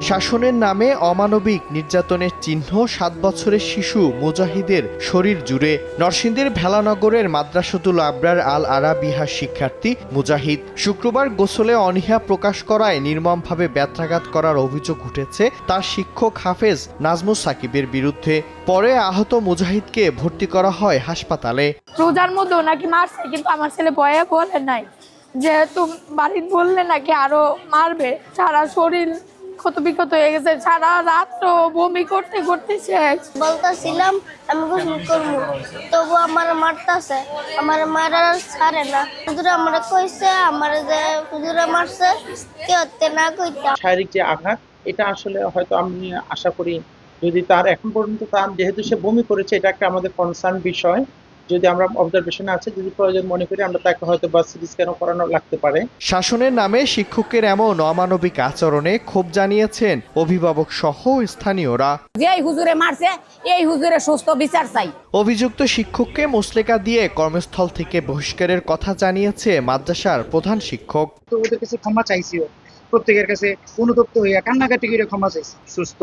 শাসনের নামে অমানবিক নির্যাতনের চিহ্ন ৭ বছরের শিশু মুজাহিদের শরীর জুড়ে। নরসিংদীর ভেলানগরের মাদ্রাসাতুল আবরার আল আরাবিহার শিক্ষার্থী মুজাহিদ শুক্রবার গোসলে অনীহা প্রকাশ করায় নির্মমভাবে ব্যত্রাঘাত করার অভিযোগ উঠেছে তার শিক্ষক হাফেজ নাজমুস সাকিবের বিরুদ্ধে। পরে আহত মুজাহিদকে ভর্তি করা হয় হাসপাতালে। রোজার মধ্যেও নাকি মারছে, কিন্তু আমার ছেলে ভয়ে বলে নাই, যেহেতু বাড়ির বললে নাকি আরো মারবে। সারা শরীর ক্ষত বিক্ষত হয়ে গেছে, সারা রাত্র বমি করতে করতে শেষ। বলতেছিলাম আমি গোসল করবো, তবু আমার মারতেছে, আমার মারার ছাড়ে না। হুজুর আমার কইছে, আমার যে হুজুরে মারছে কেউ না কইতা। শারীরিক যে আঘাত, এটা আসলে হয়তো আমি আশা করি যদি তার এখন পর্যন্ত তার যেহেতু সে বমি করেছে, এটা একটা আমাদের কনসার্ন বিষয়। যদি আমরা অবজারভেশনে আছে, যদি প্রয়োজন মনে করি আমরা তাকে হয়তো বা সিটি স্ক্যানও করানো লাগতে পারে। শাসনের নামে শিক্ষকের এমন অমানবিক আচরণে ক্ষোভ জানিয়েছেন অভিভাবক সহ স্থানীয়রা। যেই হুজুরে মারছে এই হুজুরে সুস্থ বিচার চাই। অভিযুক্ত শিক্ষককে মুচলেকা দিয়ে কর্মস্থল থেকে বহিষ্কারের কথা জানিয়েছে মাদ্রাসার প্রধান শিক্ষক। তো ওদের কাছে ক্ষমা চাইছি, প্রত্যেকের কাছে অনুতপ্ত হইয়া কান্নাকাটি করে ক্ষমা চাইছি। সুস্থ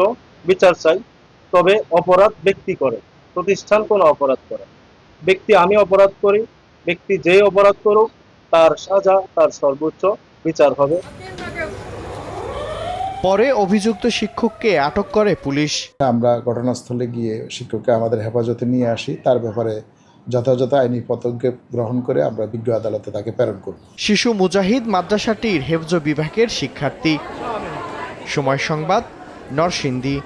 বিচার চাই, তবে অপরাধ ব্যক্তি করে, প্রতিষ্ঠান কোনো অপরাধ করে। ব্যক্তি আমি অপরাধ করি, ব্যক্তি যে অপরাধ করুক তার সাজা, তার সর্বোচ্চ বিচার হবে। পরে অভিযুক্ত শিক্ষককে আটক করে পুলিশ। আমরা ঘটনাস্থলে গিয়ে শিক্ষককে আমাদের হেফাজতে নিয়ে আসি, তার ব্যাপারে যথাযথ আইনি পদক্ষেপ গ্রহণ করে আমরা বিজ্ঞ আদালতে তাকে প্রেরণ করব। শিশু মুজাহিদ মাদ্রাসাটির হেফজ বিভাগের শিক্ষার্থী। সময় সংবাদ, নরসিংদী।